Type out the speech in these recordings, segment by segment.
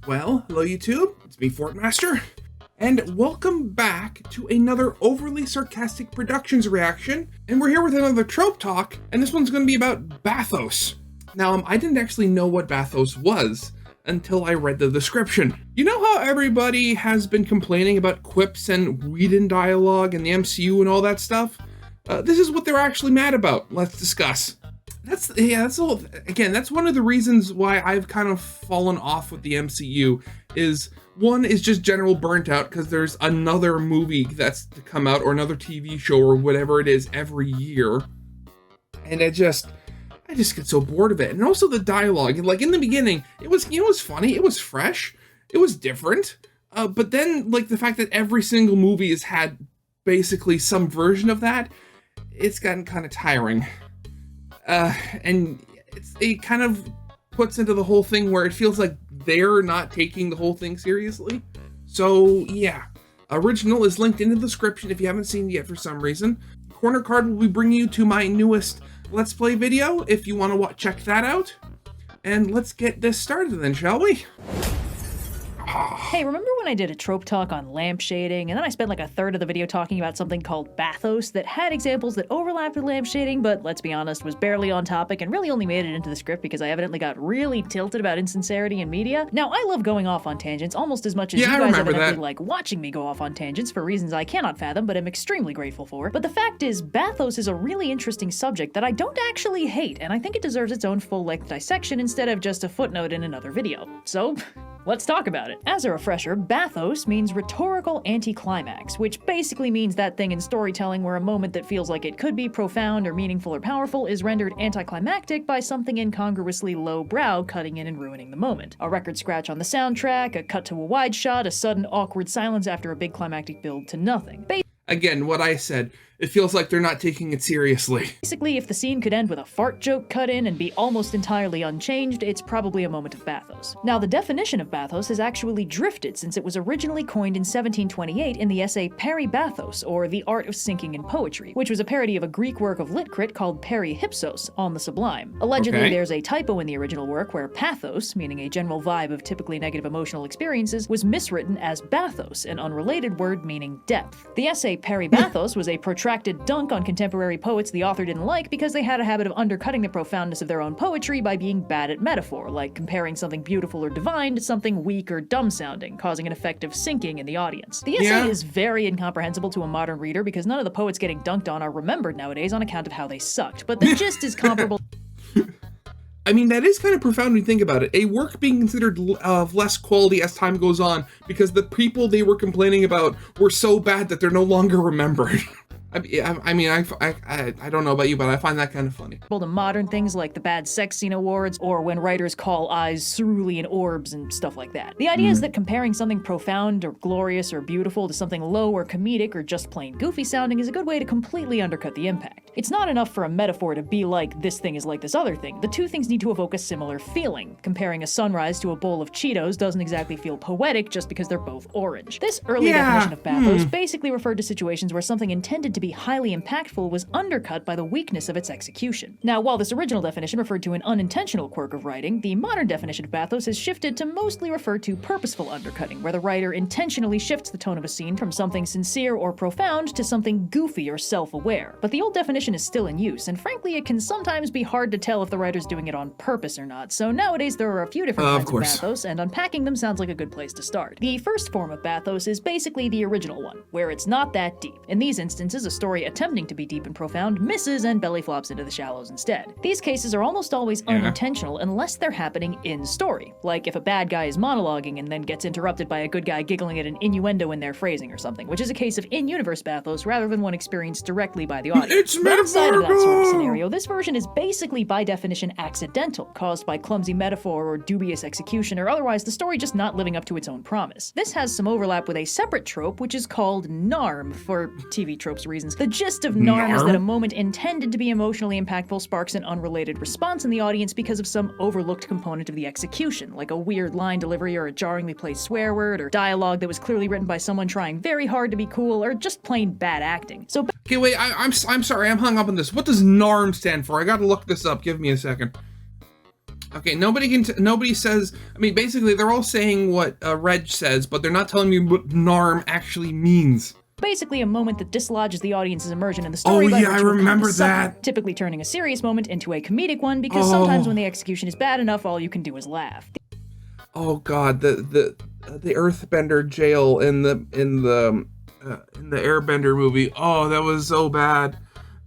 Well, hello YouTube, it's me, Fortmaster, and welcome back to another overly sarcastic productions reaction, and we're here with another Trope talk, and this one's going to be about Bathos. Now, I didn't actually know what Bathos was until I read the description. You know how everybody has been complaining about quips and witty dialogue and the MCU and all that stuff? This is what they're actually mad about. Let's discuss. That's one of the reasons why I've kind of fallen off with the MCU is one is just general burnt out because there's another movie that's to come out or another TV show or whatever it is every year. And I just get so bored of it. And also the dialogue, like in the beginning, it was funny, it was fresh, it was different. But then like the fact that every single movie has had basically some version of that, it's gotten kind of tiring. And it kind of puts into the whole thing where it feels like they're not taking the whole thing seriously. So yeah, original is linked in the description if you haven't seen it yet for some reason. Corner card will be bringing you to my newest Let's Play video if you want to check that out. And let's get this started then, shall we? Hey, remember when I did a trope talk on lampshading, and then I spent like a third of the video talking about something called Bathos that had examples that overlapped with lampshading, but let's be honest, was barely on topic and really only made it into the script because I evidently got really tilted about insincerity in media? Now, I love going off on tangents almost as much as you guys evidently like watching me go off on tangents for reasons I cannot fathom, but am extremely grateful for. But the fact is, Bathos is a really interesting subject that I don't actually hate, and I think it deserves its own full-length dissection instead of just a footnote in another video. So, let's talk about it. As a refresher, Bathos means rhetorical anticlimax, which basically means that thing in storytelling where a moment that feels like it could be profound or meaningful or powerful is rendered anticlimactic by something incongruously lowbrow cutting in and ruining the moment. A record scratch on the soundtrack, a cut to a wide shot, a sudden awkward silence after a big climactic build to nothing. Again, what I said, it feels like they're not taking it seriously. Basically, if the scene could end with a fart joke cut in and be almost entirely unchanged, it's probably a moment of bathos. Now, the definition of bathos has actually drifted since it was originally coined in 1728 in the essay Bathos, or The Art of Sinking in Poetry, which was a parody of a Greek work of lit crit called Hypsos, on the sublime. Allegedly, there's a typo in the original work where pathos, meaning a general vibe of typically negative emotional experiences, was miswritten as bathos, an unrelated word meaning depth. The essay Bathos was a protracted dunk on contemporary poets the author didn't like because they had a habit of undercutting the profoundness of their own poetry by being bad at metaphor, like comparing something beautiful or divine to something weak or dumb-sounding, causing an effect of sinking in the audience. The essay is very incomprehensible to a modern reader because none of the poets getting dunked on are remembered nowadays on account of how they sucked, but the gist is comparable. I mean, that is kind of profound when you think about it. A work being considered of less quality as time goes on because the people they were complaining about were so bad that they're no longer remembered. I don't know about you, but I find that kind of funny. To modern things like the bad sex scene awards, or when writers call eyes cerulean orbs and stuff like that. The idea is that comparing something profound or glorious or beautiful to something low or comedic or just plain goofy sounding is a good way to completely undercut the impact. It's not enough for a metaphor to be like this thing is like this other thing. The two things need to evoke a similar feeling. Comparing a sunrise to a bowl of Cheetos doesn't exactly feel poetic just because they're both orange. This early definition of bathos basically referred to situations where something intended to be highly impactful was undercut by the weakness of its execution. Now, while this original definition referred to an unintentional quirk of writing, the modern definition of bathos has shifted to mostly refer to purposeful undercutting, where the writer intentionally shifts the tone of a scene from something sincere or profound to something goofy or self-aware. But the old definition is still in use, and frankly, it can sometimes be hard to tell if the writer's doing it on purpose or not, so nowadays there are a few different kinds of bathos, and unpacking them sounds like a good place to start. The first form of bathos is basically the original one, where it's not that deep. In these instances, a story attempting to be deep and profound misses and belly flops into the shallows instead. These cases are almost always unintentional unless they're happening in story, like if a bad guy is monologuing and then gets interrupted by a good guy giggling at an innuendo in their phrasing or something, which is a case of in-universe bathos rather than one experienced directly by the audience. But outside of that sort of scenario, this version is basically by definition accidental, caused by clumsy metaphor or dubious execution, or otherwise the story just not living up to its own promise. This has some overlap with a separate trope, which is called NARM, for TV tropes reasons. The gist of NARM is that a moment intended to be emotionally impactful sparks an unrelated response in the audience because of some overlooked component of the execution, like a weird line delivery or a jarringly placed swear word, or dialogue that was clearly written by someone trying very hard to be cool, or just plain bad acting. So okay, wait, I'm sorry, I'm hung up on this. What does NARM stand for? I gotta look this up. Give me a second. Okay, nobody says. I mean, basically, they're all saying what Reg says, but they're not telling me what narm actually means. Basically, a moment that dislodges the audience's immersion in the story. Oh by yeah, I virtue of remember kinda sucking, that. typically turning a serious moment into a comedic one, because sometimes when the execution is bad enough, all you can do is laugh. Oh god, the Earthbender jail in the Airbender movie. Oh, that was so bad.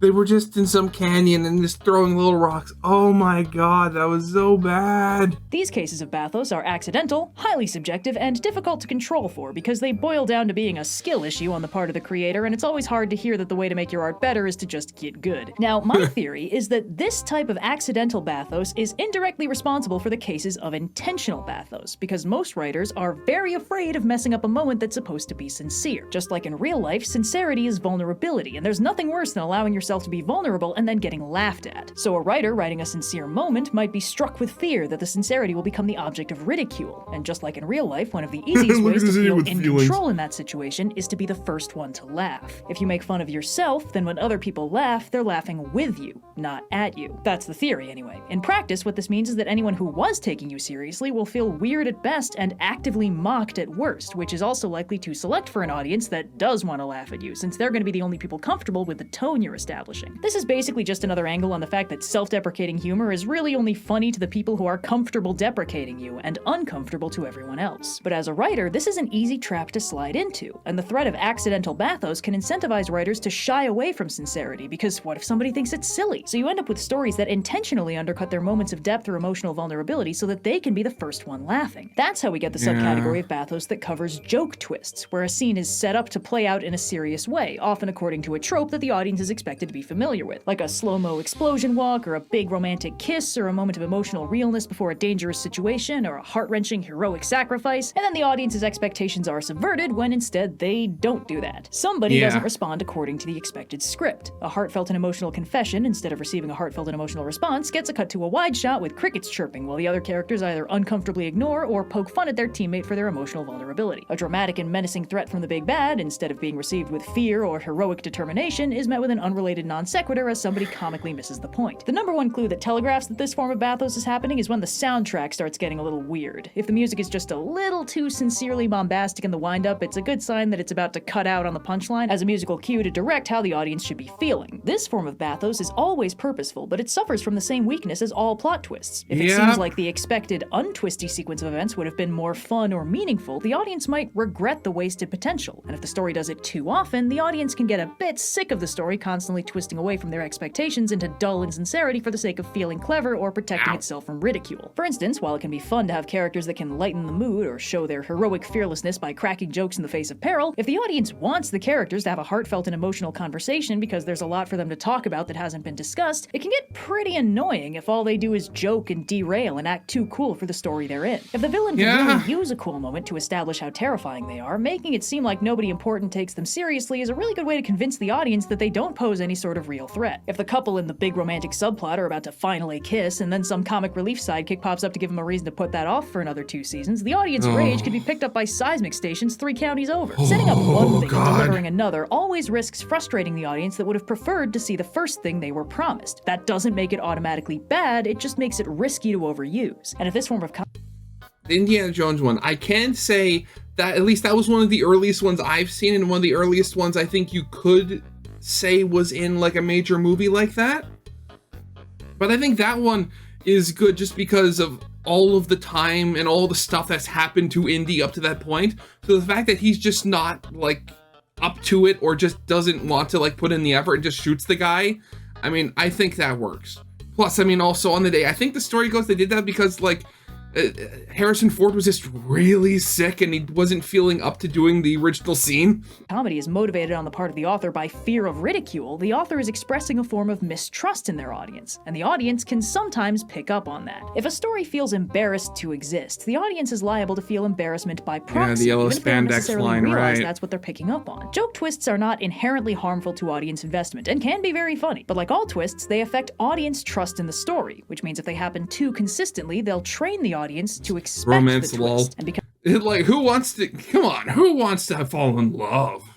They were just in some canyon and just throwing little rocks. Oh my god, that was so bad. These cases of bathos are accidental, highly subjective, and difficult to control for because they boil down to being a skill issue on the part of the creator, and it's always hard to hear that the way to make your art better is to just get good. Now, my theory is that this type of accidental bathos is indirectly responsible for the cases of intentional bathos, because most writers are very afraid of messing up a moment that's supposed to be sincere. Just like in real life, sincerity is vulnerability, and there's nothing worse than allowing yourself to be vulnerable and then getting laughed at. So a writer writing a sincere moment might be struck with fear that the sincerity will become the object of ridicule. And just like in real life, one of the easiest ways to feel in control in that situation is to be the first one to laugh. If you make fun of yourself, then when other people laugh, they're laughing with you, not at you. That's the theory anyway. In practice, what this means is that anyone who was taking you seriously will feel weird at best and actively mocked at worst, which is also likely to select for an audience that does want to laugh at you, since they're going to be the only people comfortable with the tone you're establishing. This is basically just another angle on the fact that self-deprecating humor is really only funny to the people who are comfortable deprecating you and uncomfortable to everyone else. But as a writer, this is an easy trap to slide into, and the threat of accidental bathos can incentivize writers to shy away from sincerity, because what if somebody thinks it's silly? So you end up with stories that intentionally undercut their moments of depth or emotional vulnerability so that they can be the first one laughing. That's how we get the subcategory of bathos that covers joke twists, where a scene is set up to play out in a serious way, often according to a trope that the audience is expected to be familiar with, like a slow-mo explosion walk, or a big romantic kiss, or a moment of emotional realness before a dangerous situation, or a heart-wrenching heroic sacrifice, and then the audience's expectations are subverted when instead they don't do that. Somebody doesn't respond according to the expected script. A heartfelt and emotional confession, instead of receiving a heartfelt and emotional response, gets a cut to a wide shot with crickets chirping, while the other characters either uncomfortably ignore or poke fun at their teammate for their emotional vulnerability. A dramatic and menacing threat from the big bad, instead of being received with fear or heroic determination, is met with an unrelated non sequitur as somebody comically misses the point. The number one clue that telegraphs that this form of bathos is happening is when the soundtrack starts getting a little weird. If the music is just a little too sincerely bombastic in the wind-up, it's a good sign that it's about to cut out on the punchline as a musical cue to direct how the audience should be feeling. This form of bathos is always purposeful, but it suffers from the same weakness as all plot twists. If it seems like the expected untwisty sequence of events would have been more fun or meaningful, the audience might regret the wasted potential. And if the story does it too often, the audience can get a bit sick of the story constantly twisting away from their expectations into dull insincerity for the sake of feeling clever or protecting itself from ridicule. For instance, while it can be fun to have characters that can lighten the mood or show their heroic fearlessness by cracking jokes in the face of peril, if the audience wants the characters to have a heartfelt and emotional conversation because there's a lot for them to talk about that hasn't been discussed, it can get pretty annoying if all they do is joke and derail and act too cool for the story they're in. If the villain can really use a cool moment to establish how terrifying they are, making it seem like nobody important takes them seriously is a really good way to convince the audience that they don't pose any sort of real threat. If the couple in the big romantic subplot are about to finally kiss, and then some comic relief sidekick pops up to give them a reason to put that off for another 2 seasons, the audience rage could be picked up by seismic stations 3 counties over. Setting up one thing and delivering another always risks frustrating the audience that would have preferred to see the first thing they were promised. That doesn't make it automatically bad, it just makes it risky to overuse. And if this form of the Indiana Jones one, I can say that at least that was one of the earliest ones I've seen, and one of the earliest ones I think you could say was in like a major movie like that. But I think that one is good just because of all of the time and all the stuff that's happened to Indy up to that point. So the fact that he's just not like up to it or just doesn't want to like put in the effort and just shoots the guy, I mean, I think that works. Plus, I mean, also on the day, I think the story goes they did that because like Harrison Ford was just really sick and he wasn't feeling up to doing the original scene. Comedy is motivated on the part of the author by fear of ridicule. The author is expressing a form of mistrust in their audience, and the audience can sometimes pick up on that. If a story feels embarrassed to exist, the audience is liable to feel embarrassment by proxy, the yellow even if they don't spandex necessarily line, realize right. that's what they're picking up on. Joke twists are not inherently harmful to audience investment and can be very funny, but like all twists, they affect audience trust in the story, which means if they happen too consistently, they'll train the audience to expect Romance the twist and become like, who wants to fall in love?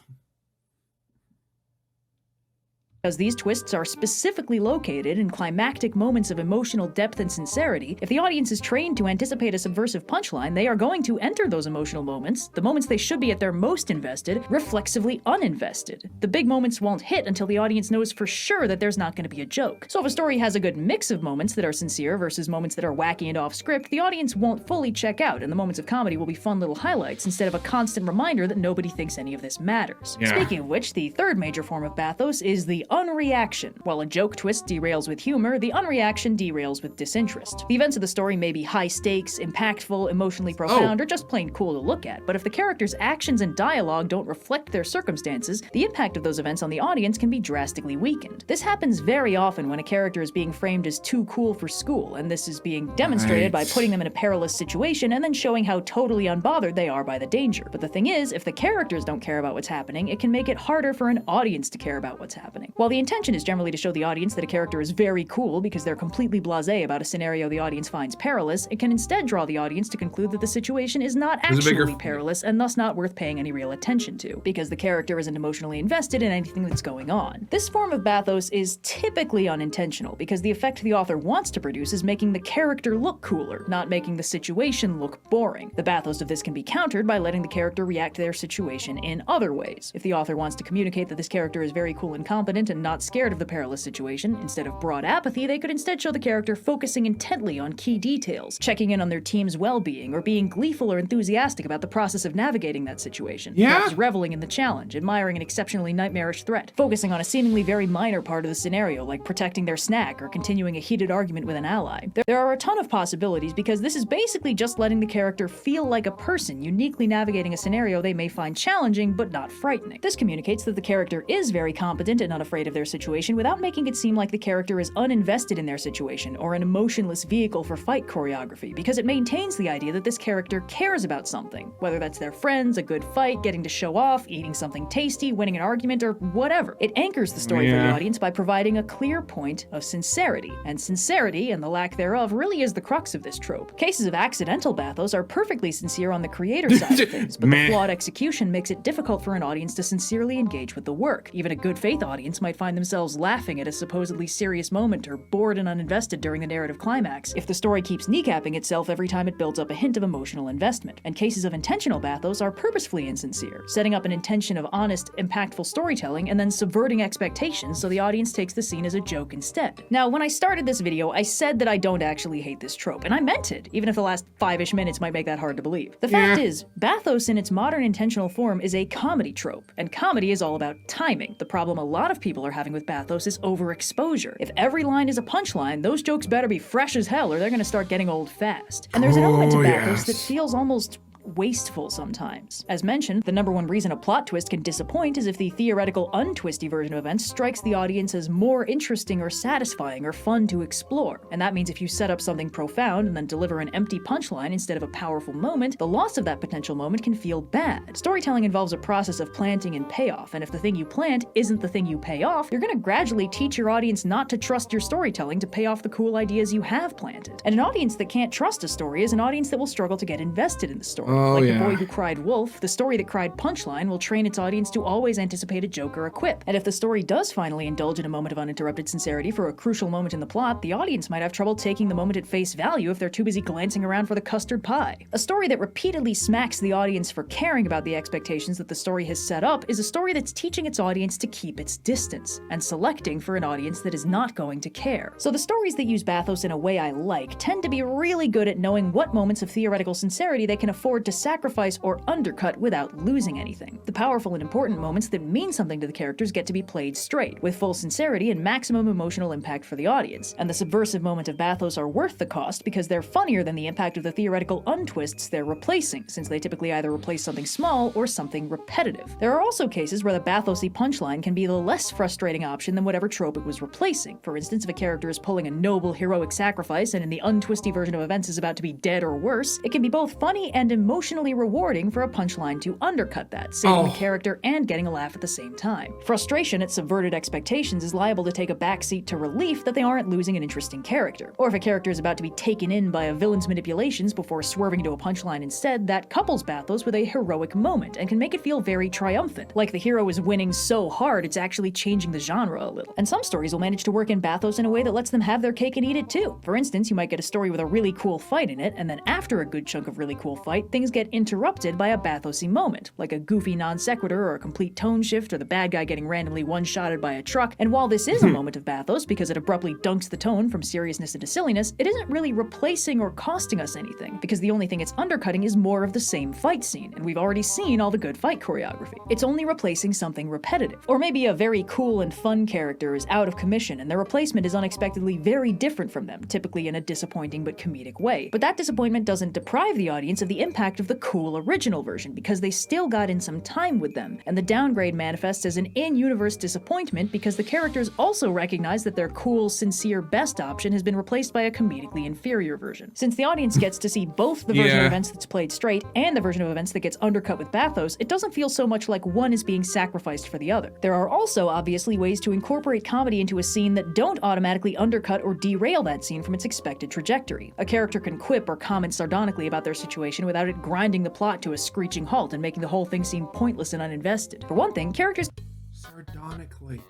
Because these twists are specifically located in climactic moments of emotional depth and sincerity, if the audience is trained to anticipate a subversive punchline, they are going to enter those emotional moments, the moments they should be at their most invested, reflexively uninvested. The big moments won't hit until the audience knows for sure that there's not going to be a joke. So if a story has a good mix of moments that are sincere versus moments that are wacky and off script, the audience won't fully check out, and the moments of comedy will be fun little highlights instead of a constant reminder that nobody thinks any of this matters. Yeah. Speaking of which, the third major form of bathos is the unreaction. While a joke twist derails with humor, the unreaction derails with disinterest. The events of the story may be high stakes, impactful, emotionally profound, or just plain cool to look at, but if the character's actions and dialogue don't reflect their circumstances, the impact of those events on the audience can be drastically weakened. This happens very often when a character is being framed as too cool for school, and this is being demonstrated by putting them in a perilous situation and then showing how totally unbothered they are by the danger. But the thing is, if the characters don't care about what's happening, it can make it harder for an audience to care about what's happening. While the intention is generally to show the audience that a character is very cool because they're completely blasé about a scenario the audience finds perilous, it can instead draw the audience to conclude that the situation is not actually perilous and thus not worth paying any real attention to, because the character isn't emotionally invested in anything that's going on. This form of bathos is typically unintentional, because the effect the author wants to produce is making the character look cooler, not making the situation look boring. The bathos of this can be countered by letting the character react to their situation in other ways. If the author wants to communicate that this character is very cool and competent and not scared of the perilous situation, instead of broad apathy, they could instead show the character focusing intently on key details, checking in on their team's well-being, or being gleeful or enthusiastic about the process of navigating that situation. Perhaps reveling in the challenge, admiring an exceptionally nightmarish threat, focusing on a seemingly very minor part of the scenario, like protecting their snack or continuing a heated argument with an ally. There are a ton of possibilities, because this is basically just letting the character feel like a person uniquely navigating a scenario they may find challenging but not frightening. This communicates that the character is very competent and unafraid of their situation without making it seem like the character is uninvested in their situation or an emotionless vehicle for fight choreography, because it maintains the idea that this character cares about something, whether that's their friends, a good fight, getting to show off, eating something tasty, winning an argument, or whatever. It anchors the story for the audience by providing a clear point of sincerity, and sincerity, and the lack thereof, really is the crux of this trope. Cases of accidental bathos are perfectly sincere on the creator side of things, but the flawed execution makes it difficult for an audience to sincerely engage with the work. Even a good faith audience might find themselves laughing at a supposedly serious moment or bored and uninvested during the narrative climax if the story keeps kneecapping itself every time it builds up a hint of emotional investment. And cases of intentional bathos are purposefully insincere, setting up an intention of honest, impactful storytelling and then subverting expectations so the audience takes the scene as a joke instead. Now, when I started this video, I said that I don't actually hate this trope, and I meant it, even if the last 5-ish minutes might make that hard to believe. The fact is, bathos in its modern intentional form is a comedy trope, and comedy is all about timing. The problem a lot of people are having with bathos is overexposure. If every line is a punchline, those jokes better be fresh as hell or they're gonna start getting old fast. And there's an element to bathos that feels almost wasteful sometimes. As mentioned, the number one reason a plot twist can disappoint is if the theoretical untwisty version of events strikes the audience as more interesting or satisfying or fun to explore. And that means if you set up something profound and then deliver an empty punchline instead of a powerful moment, the loss of that potential moment can feel bad. Storytelling involves a process of planting and payoff, and if the thing you plant isn't the thing you pay off, you're gonna gradually teach your audience not to trust your storytelling to pay off the cool ideas you have planted. And an audience that can't trust a story is an audience that will struggle to get invested in the story. Like The Boy Who Cried Wolf, the story that cried punchline will train its audience to always anticipate a joke or a quip. And if the story does finally indulge in a moment of uninterrupted sincerity for a crucial moment in the plot, the audience might have trouble taking the moment at face value if they're too busy glancing around for the custard pie. A story that repeatedly smacks the audience for caring about the expectations that the story has set up is a story that's teaching its audience to keep its distance, and selecting for an audience that is not going to care. So the stories that use bathos in a way I like tend to be really good at knowing what moments of theoretical sincerity they can afford to sacrifice or undercut without losing anything. The powerful and important moments that mean something to the characters get to be played straight, with full sincerity and maximum emotional impact for the audience. And the subversive moments of bathos are worth the cost because they're funnier than the impact of the theoretical untwists they're replacing, since they typically either replace something small or something repetitive. There are also cases where the bathosy punchline can be the less frustrating option than whatever trope it was replacing. For instance, if a character is pulling a noble heroic sacrifice and in the untwisty version of events is about to be dead or worse, it can be both funny and emotional emotionally rewarding for a punchline to undercut that, saving the character and getting a laugh at the same time. Frustration at subverted expectations is liable to take a backseat to relief that they aren't losing an interesting character. Or if a character is about to be taken in by a villain's manipulations before swerving to a punchline instead, that couples Bathos with a heroic moment and can make it feel very triumphant, like the hero is winning so hard it's actually changing the genre a little. And some stories will manage to work in Bathos in a way that lets them have their cake and eat it too. For instance, you might get a story with a really cool fight in it, and then after a good chunk of really cool fight, things get interrupted by a Bathosy moment, like a goofy non sequitur or a complete tone shift or the bad guy getting randomly one-shotted by a truck. And while this is a moment of Bathos because it abruptly dunks the tone from seriousness into silliness, it isn't really replacing or costing us anything, because the only thing it's undercutting is more of the same fight scene, and we've already seen all the good fight choreography. It's only replacing something repetitive. Or maybe a very cool and fun character is out of commission and their replacement is unexpectedly very different from them, typically in a disappointing but comedic way. But that disappointment doesn't deprive the audience of the impact of the cool original version, because they still got in some time with them, and the downgrade manifests as an in-universe disappointment because the characters also recognize that their cool, sincere best option has been replaced by a comedically inferior version. Since the audience gets to see both the version of events that's played straight and the version of events that gets undercut with Bathos, it doesn't feel so much like one is being sacrificed for the other. There are also obviously ways to incorporate comedy into a scene that don't automatically undercut or derail that scene from its expected trajectory. A character can quip or comment sardonically about their situation without it grinding the plot to a screeching halt and making the whole thing seem pointless and uninvested. For one thing, characters sardonically.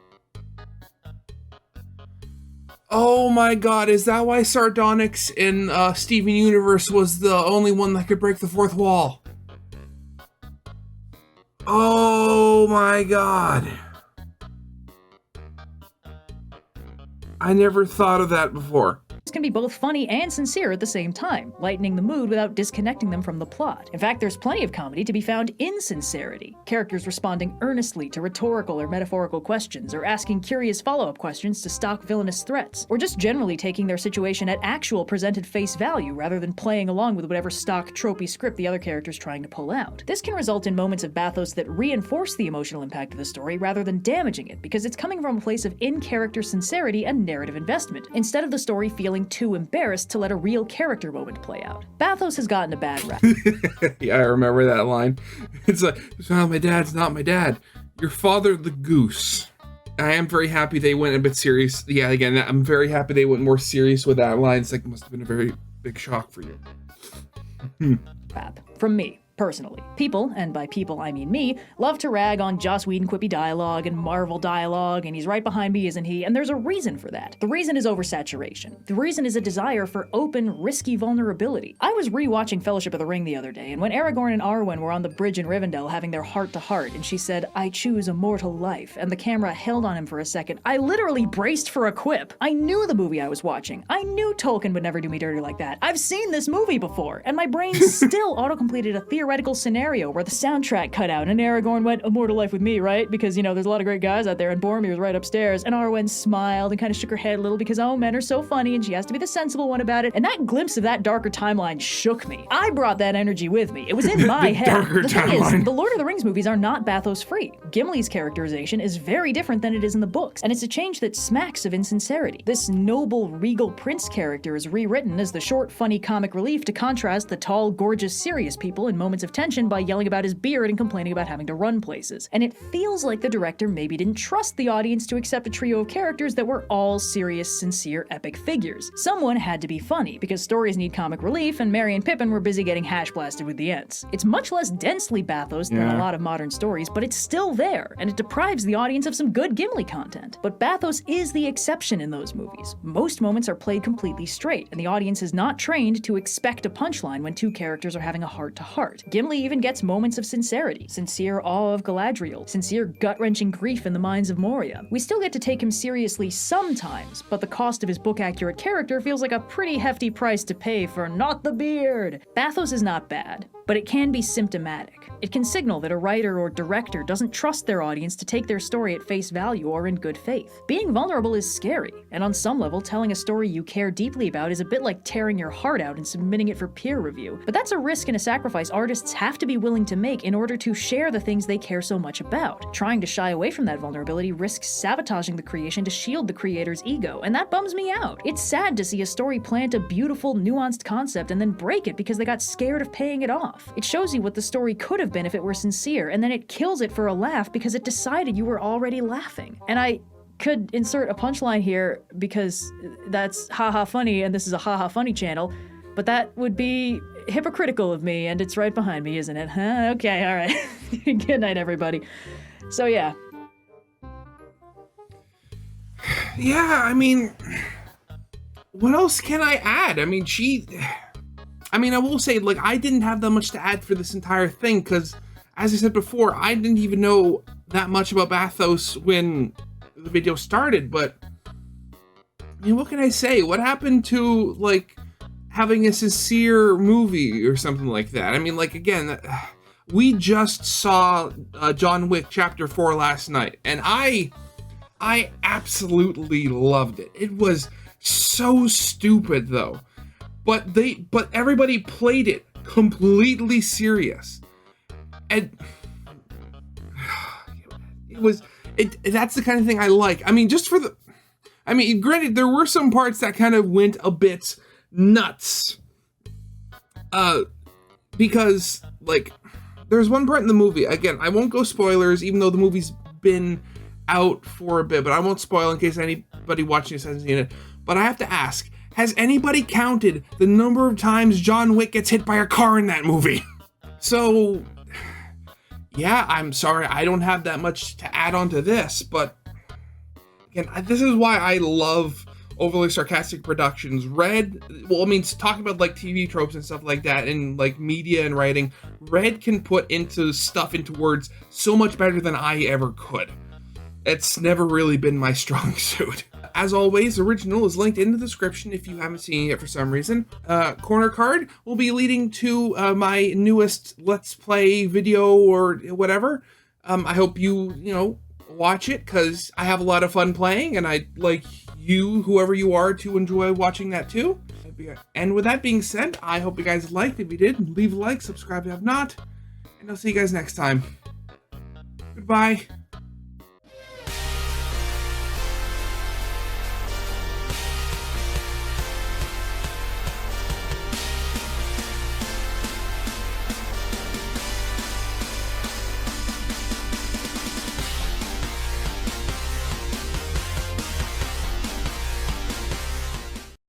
Oh my god, is that why Sardonyx in Steven Universe was the only one that could break the fourth wall? Oh my god. I never thought of that before. can be both funny and sincere at the same time, lightening the mood without disconnecting them from the plot. In fact, there's plenty of comedy to be found in sincerity. Characters responding earnestly to rhetorical or metaphorical questions, or asking curious follow-up questions to stock villainous threats, or just generally taking their situation at actual presented face value rather than playing along with whatever stock tropey script the other character's trying to pull out. This can result in moments of bathos that reinforce the emotional impact of the story rather than damaging it, because it's coming from a place of in-character sincerity and narrative investment, instead of the story feeling too embarrassed to let a real character moment play out. Bathos has gotten a bad rap. Yeah, I remember that line. It's like, "Oh, my dad's not my dad. Your father, the goose." I am very happy they went a bit serious. Yeah, again, I'm very happy they went more serious with that line. It's like, it must have been a very big shock for you. From me. Personally. People, and by people I mean me, love to rag on Joss Whedon quippy dialogue and Marvel dialogue, and he's right behind me, isn't he? And there's a reason for that. The reason is oversaturation. The reason is a desire for open, risky vulnerability. I was rewatching Fellowship of the Ring the other day, and when Aragorn and Arwen were on the bridge in Rivendell having their heart-to-heart, and she said, "I choose a mortal life," and the camera held on him for a second, I literally braced for a quip. I knew the movie I was watching. I knew Tolkien would never do me dirty like that. I've seen this movie before, and my brain still auto-completed a theoretical scenario where the soundtrack cut out and Aragorn went, "A mortal life with me," right? Because, you know, there's a lot of great guys out there, and Boromir's right upstairs, and Arwen smiled and kind of shook her head a little because, oh, men are so funny and she has to be the sensible one about it, and that glimpse of that darker timeline shook me. I brought that energy with me. It was in my head. The thing is, the Lord of the Rings movies are not bathos-free. Gimli's characterization is very different than it is in the books, and it's a change that smacks of insincerity. This noble, regal prince character is rewritten as the short, funny comic relief to contrast the tall, gorgeous, serious people in moments of tension by yelling about his beard and complaining about having to run places. And it feels like the director maybe didn't trust the audience to accept a trio of characters that were all serious, sincere, epic figures. Someone had to be funny, because stories need comic relief, and Merry and Pippin were busy getting hash blasted with the Ents. It's much less densely bathos than a lot of modern stories, but it's still there, and it deprives the audience of some good Gimli content. But bathos is the exception in those movies. Most moments are played completely straight, and the audience is not trained to expect a punchline when two characters are having a heart-to-heart. Gimli even gets moments of sincerity, sincere awe of Galadriel, sincere gut-wrenching grief in the mines of Moria. We still get to take him seriously sometimes, but the cost of his book-accurate character feels like a pretty hefty price to pay for not the beard. Bathos is not bad, but it can be symptomatic. It can signal that a writer or director doesn't trust their audience to take their story at face value or in good faith. Being vulnerable is scary, and on some level, telling a story you care deeply about is a bit like tearing your heart out and submitting it for peer review. But that's a risk and a sacrifice artists artists have to be willing to make in order to share the things they care so much about. Trying to shy away from that vulnerability risks sabotaging the creation to shield the creator's ego, and that bums me out. It's sad to see a story plant a beautiful, nuanced concept and then break it because they got scared of paying it off. It shows you what the story could have been if it were sincere, and then it kills it for a laugh because it decided you were already laughing. And I could insert a punchline here because that's haha funny and this is a haha funny channel, but that would be hypocritical of me, and it's right behind me, isn't it? Huh? Okay, all right. Good night, everybody. So yeah. Yeah, I mean, what else can I add? I mean, I will say, like, I didn't have that much to add for this entire thing, because, as I said before, I didn't even know that much about Bathos when the video started, but, I mean, what can I say? What happened to, like, having a sincere movie or something like that? I mean, like, again, we just saw John Wick Chapter 4 last night, and I absolutely loved it. It was so stupid, though. But everybody played it completely serious. And that's the kind of thing I like. I mean, granted, there were some parts that kind of went a bit nuts. Because, like, there's one part in the movie, again, I won't go spoilers, even though the movie's been out for a bit, but I won't spoil in case anybody watching this hasn't seen it. But I have to ask, has anybody counted the number of times John Wick gets hit by a car in that movie? So, yeah, I'm sorry, I don't have that much to add on to this, but again, this is why I love overly sarcastic productions. Talking about, like, TV tropes and stuff like that, and, like, media and writing, Red can put stuff into words so much better than I ever could. It's never really been my strong suit. As always, the original is linked in the description if you haven't seen it for some reason. Corner card will be leading to my newest Let's Play video or whatever. I hope you watch it, because I have a lot of fun playing, and I'd like you, whoever you are, to enjoy watching that too. And with that being said, I hope you guys liked. If you did, leave a like, subscribe if you have not, and I'll see you guys next time. Goodbye.